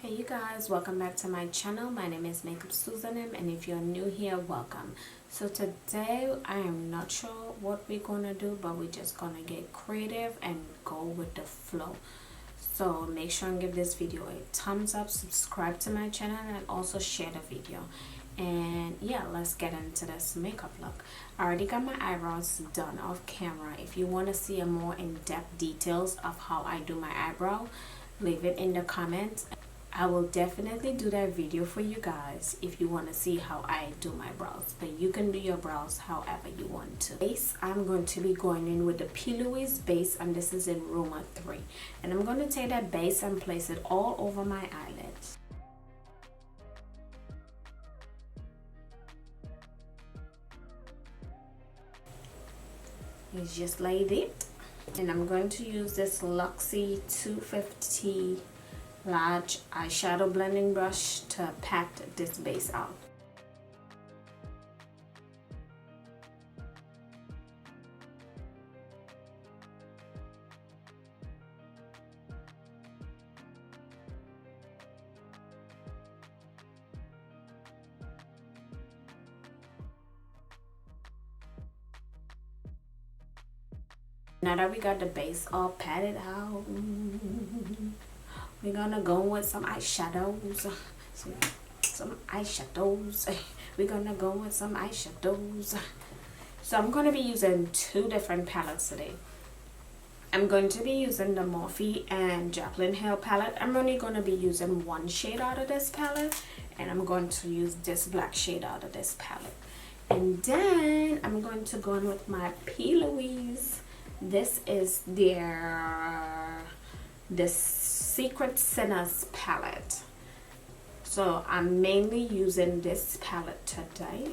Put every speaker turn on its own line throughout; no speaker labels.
Hey you guys, welcome back to my channel. My name is Makeup Susanim, and if you're new here, welcome. So today I am not sure what we're gonna do, but we're just gonna get creative and go with the flow. So make sure and give this video a thumbs up, subscribe to my channel, and also share the video. And yeah, let's get into this makeup look. I already got my eyebrows done off camera. If you want to see a more in-depth details of how I do my eyebrow, leave it in the comments. I will definitely do that video for you guys if you want to see how I do my brows, but you can do your brows however you want to. Base, I'm going to be going in with the P. Louise base, and this is in Rumour 3, and I'm going to take that base and place it all over my eyelids. It's just like it, and I'm going to use this Luxie 250 large eyeshadow blending brush to pat this base out. Now that we got the base all patted out, we're gonna go with some eyeshadows. Some eyeshadows. We're gonna go with some eyeshadows. So I'm gonna be using two different palettes today. I'm going to be using the Morphe and Jaclyn Hill palette. I'm only gonna be using one shade out of this palette, and I'm going to use this black shade out of this palette. And then I'm going to go in with my P. Louise. This is their Secret Sinners palette. So I'm mainly using this palette today,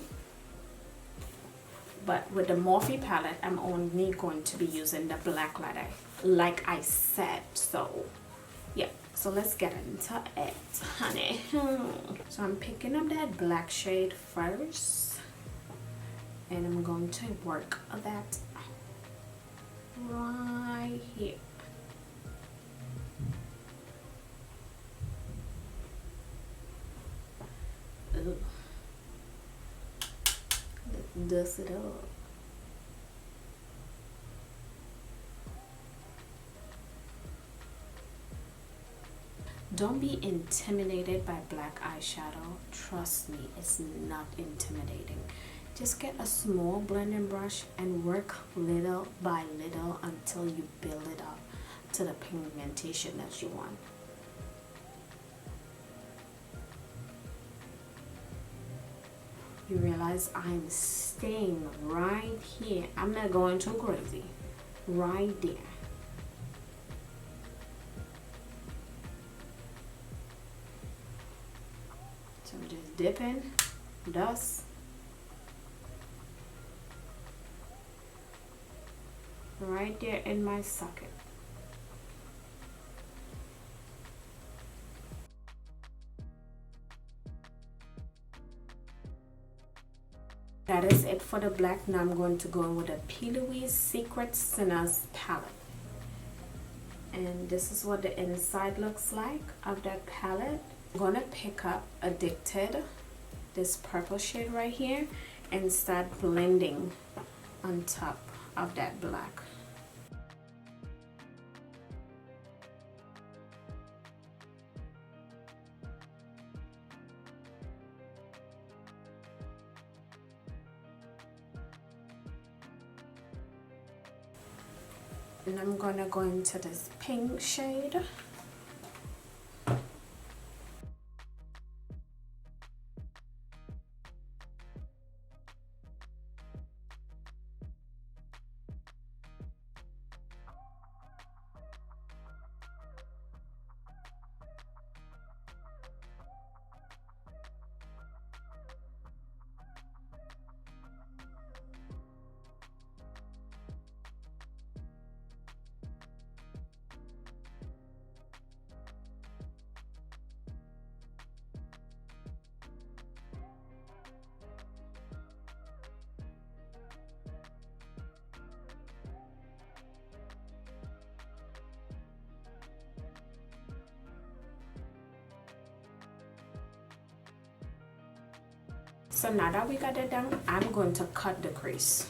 but with the Morphe palette I'm only going to be using the black leather like I said. So yeah, so let's get into it, honey. So I'm picking up that black shade first, and I'm going to work that right here. Let's dust it up. Don't be intimidated by black eyeshadow. Trust me, it's not intimidating. Just get a small blending brush and work little by little until you build it up to the pigmentation that you want. You realize I'm staying right here. I'm not going too crazy. Right there. So I'm just dipping dust. Right there in my socket. That is it for the black. Now I'm going to go in with a P. Louise Secret Sinners palette. And this is what the inside looks like of that palette. I'm going to pick up Addicted, this purple shade right here, and start blending on top of that black. And I'm gonna go into this pink shade. So now that we got it done, I'm going to cut the crease.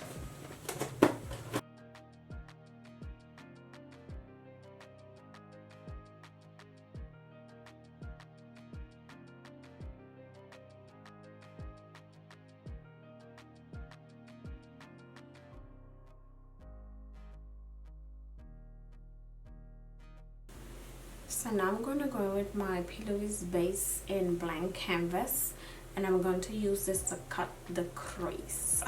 So now I'm going to go with my P. Louise base in blank canvas, and I'm going to use this to cut the crease.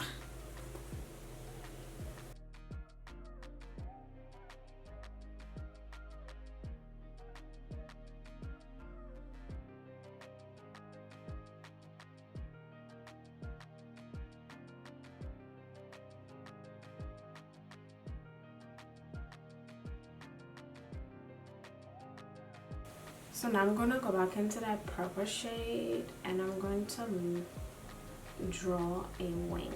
So now I'm going to go back into that purple shade and I'm going to draw a wing.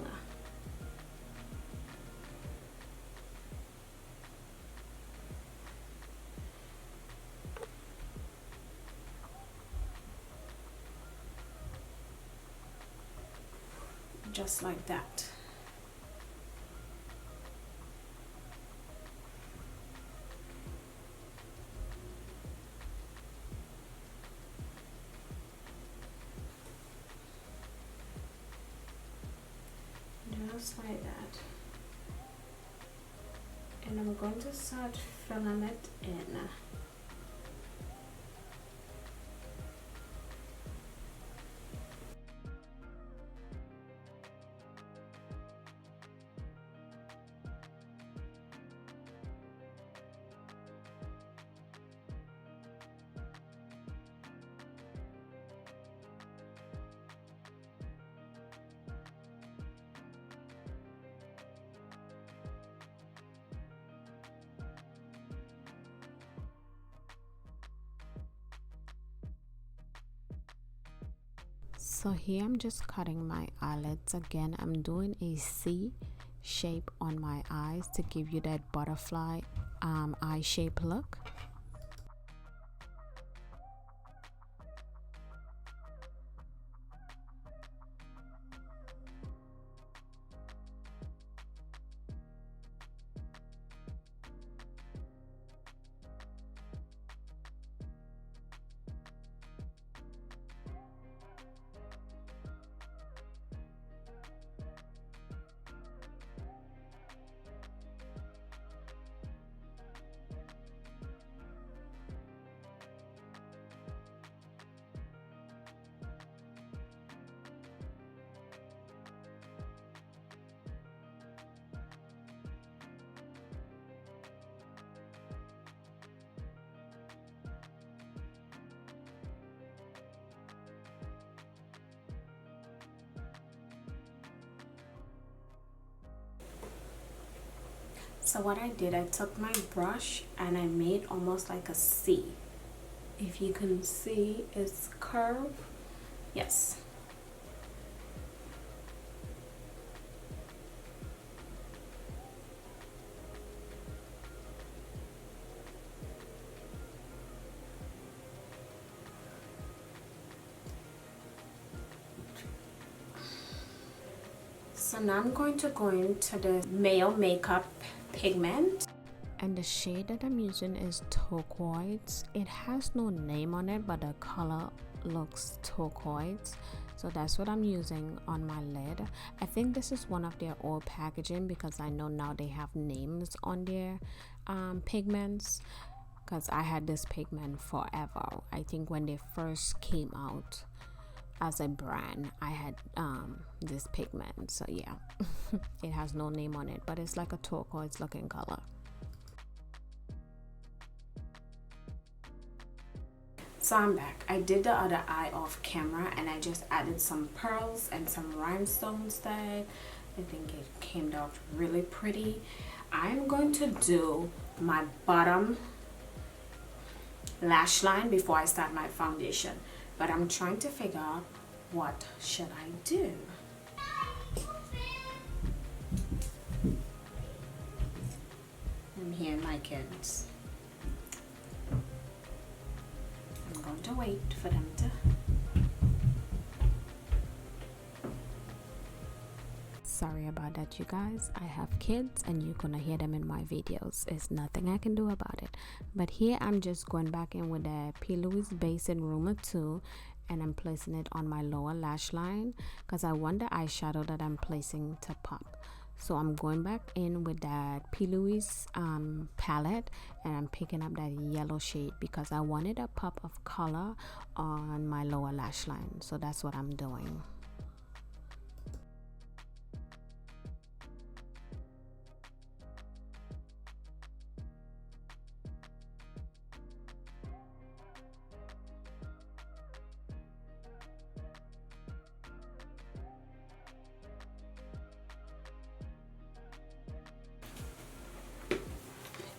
Just like that. Just like that. And I'm going to start filling it in. So here I'm just cutting my eyelids again. I'm doing a C shape on my eyes to give you that butterfly eye shape look. So what I did, I took my brush and I made almost like a C. If you can see, it's curved. Yes. So now I'm going to go into the Male Makeup pigment, and the shade that I'm using is turquoise. It has no name on it, but the color looks turquoise, so that's what I'm using on my lid. I think this is one of their old packaging because I know now they have names on their pigments, because I had this pigment forever. I think when they first came out as a brand, I had this pigment. So yeah, it has no name on it, but it's like a turquoise looking color. So I'm back. I did the other eye off camera and I just added some pearls and some rhinestones that I think it came out really pretty. I'm going to do my bottom lash line before I start my foundation, but I'm trying to figure out what should I do. I'm hearing my kids. I'm going to wait for them to Sorry about that, you guys. I have kids and you're gonna hear them in my videos. There's nothing I can do about it. But here I'm just going back in with the P. Louise base in Rumour 2, and I'm placing it on my lower lash line because I want the eyeshadow that I'm placing to pop. So I'm going back in with that P. Louise palette, and I'm picking up that yellow shade because I wanted a pop of color on my lower lash line. So that's what I'm doing.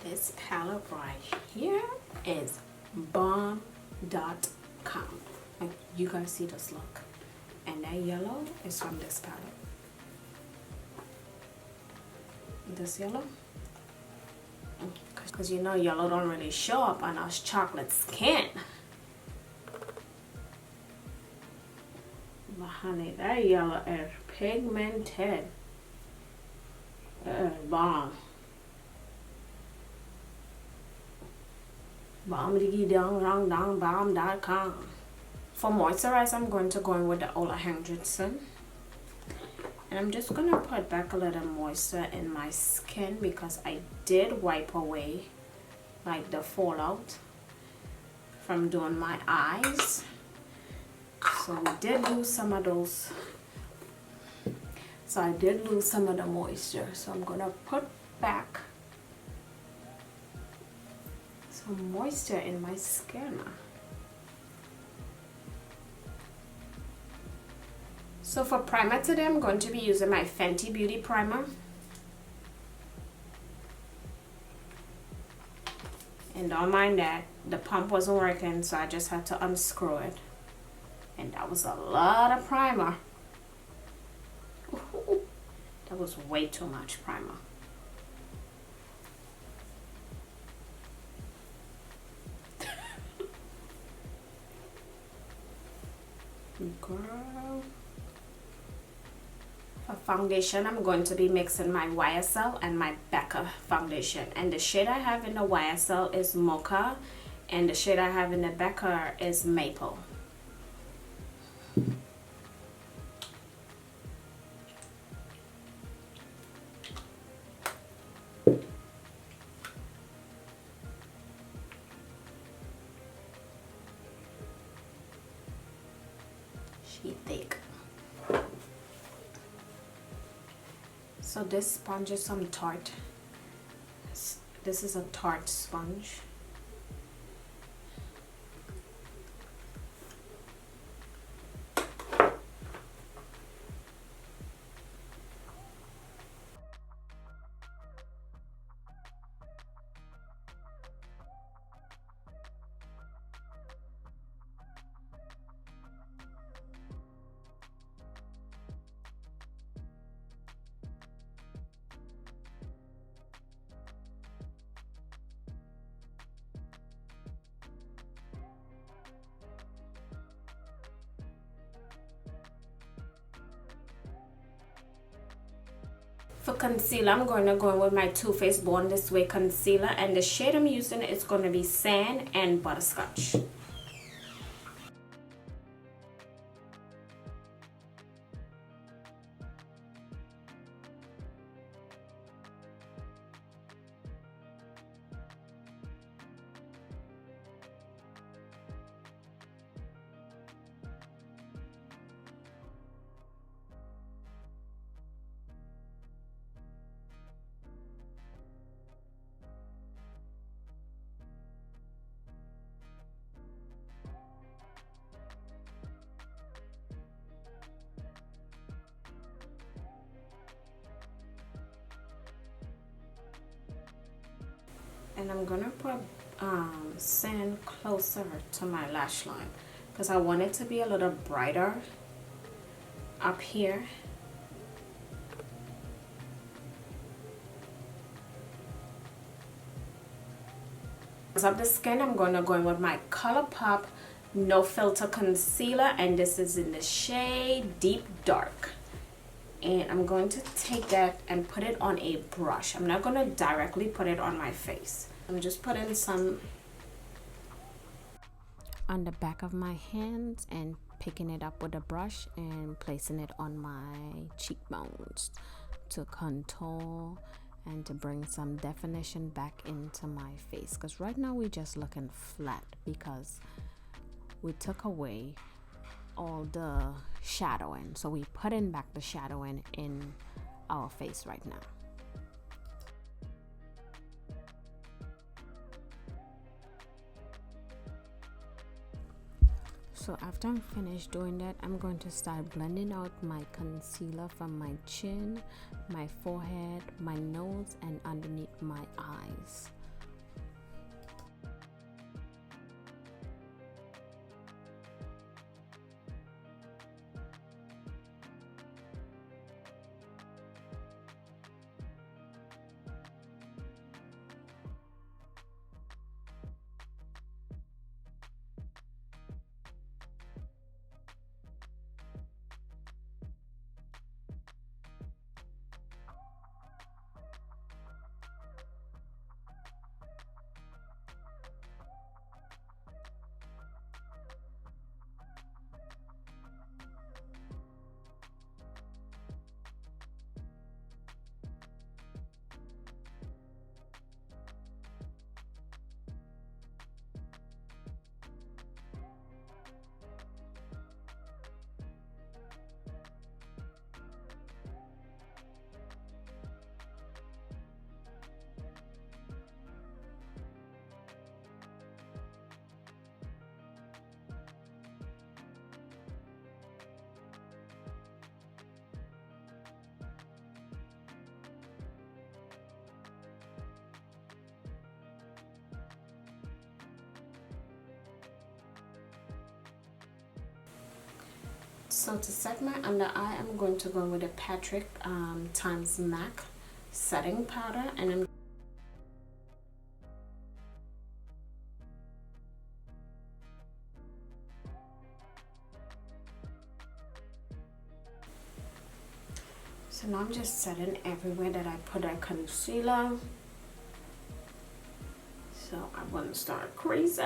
This palette right here is bomb.com. Like, you guys see this look, and that yellow is from this palette. This yellow, because you know yellow don't really show up on us chocolate skin. But honey, that yellow is pigmented. It is bomb. Bomb.com. For moisturizer, I'm going to go in with the Ola Hendrickson, and I'm just gonna put back a little moisture in my skin because I did wipe away like the fallout from doing my eyes, so we did lose some of those. So I did lose some of the moisture, so I'm gonna put back some moisture in my skin. So for primer today, I'm going to be using my Fenty Beauty primer. And don't mind that, the pump wasn't working, so I just had to unscrew it. And that was a lot of primer. Ooh, that was way too much primer. Girl. For foundation, I'm going to be mixing my YSL and my Becca foundation, and the shade I have in the YSL is Mocha, and the shade I have in the Becca is Maple. Thick. So this sponge is some Tarte. This is a Tarte sponge. For concealer, I'm going to go in with my Too Faced Born This Way concealer, and the shade I'm using is going to be Sand and Butterscotch. And I'm gonna put sand closer to my lash line because I want it to be a little brighter up here. Of the skin, I'm going to go in with my ColourPop No Filter concealer, and this is in the shade Deep Dark. and I'm going to take that and put it on a brush. I'm not going to directly put it on my face. I'm just putting some on the back of my hands and picking it up with a brush and placing it on my cheekbones to contour and to bring some definition back into my face, because right now we're just looking flat because we took away all the shadowing, so we putting back the shadowing in our face right now. So after I'm finished doing that, I'm going to start blending out my concealer from my chin, my forehead, my nose, and underneath my eyes. So to set my under eye, I'm going to go with a Patrick times MAC setting powder, and I'm so now I'm just setting everywhere that I put a concealer. So I want to start creasing.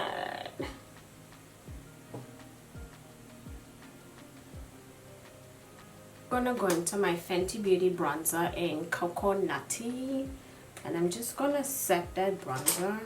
I'm gonna go into my Fenty Beauty bronzer in Coco Nutty, and I'm just gonna set that bronzer.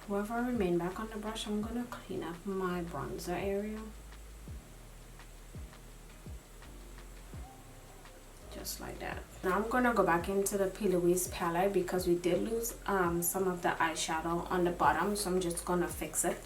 Wherever I remain back on the brush, I'm gonna clean up my bronzer area. Just like that. Now I'm gonna go back into the P. Louise palette because we did lose some of the eyeshadow on the bottom, so I'm just gonna fix it.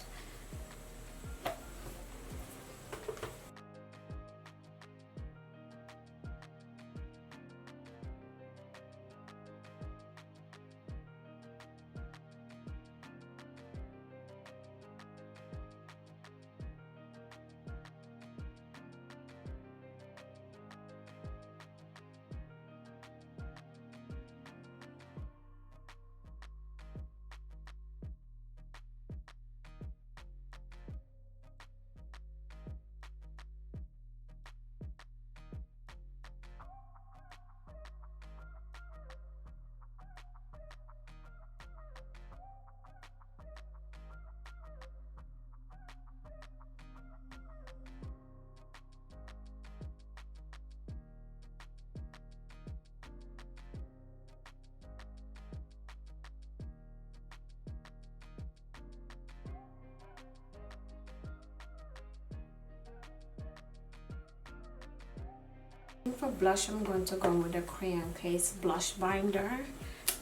For blush, I'm going to go with a Crayon Case blush binder,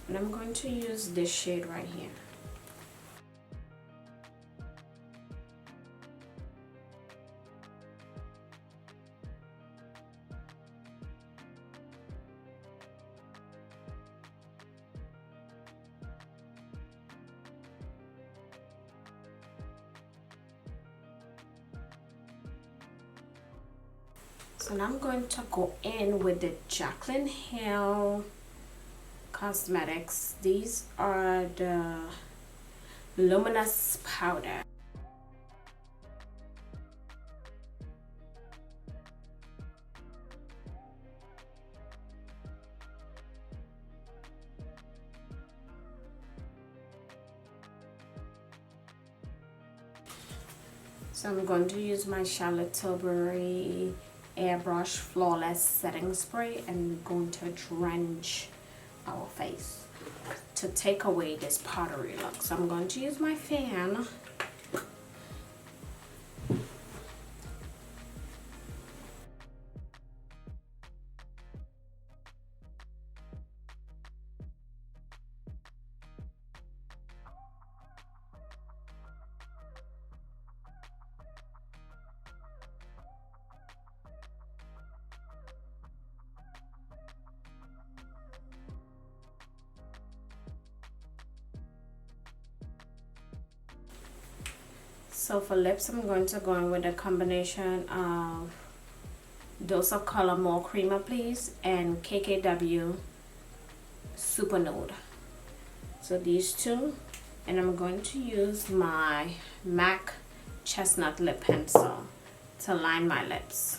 and I'm going to use this shade right here. So now I'm going to go in with the Jaclyn Hill Cosmetics. These are the luminous powder. So I'm going to use my Charlotte Tilbury Airbrush Flawless Setting Spray, and we're going to drench our face to take away this powdery look. So I'm going to use my fan. So for lips, I'm going to go in with a combination of Dose of Color More Creamer Please and KKW Super Nude. So these two, and I'm going to use my MAC Chestnut Lip Pencil to line my lips.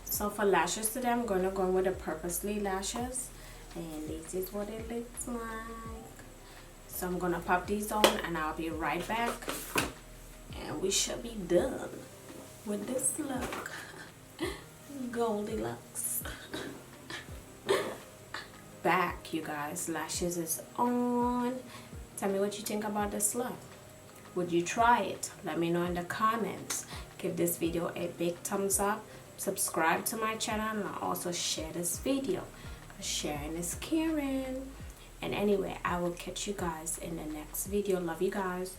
So for lashes today, I'm going to go with the Purposely lashes, and this is what it looks like. So I'm going to pop these on, and I'll be right back, and we should be done with this look. Goldilocks. Back, you guys. Lashes is on. Tell me what you think about this look. Would you try it? Let me know in the comments. Give this video a big thumbs up. Subscribe to my channel, and also share this video. Sharing is caring. And anyway, I will catch you guys in the next video. Love you guys.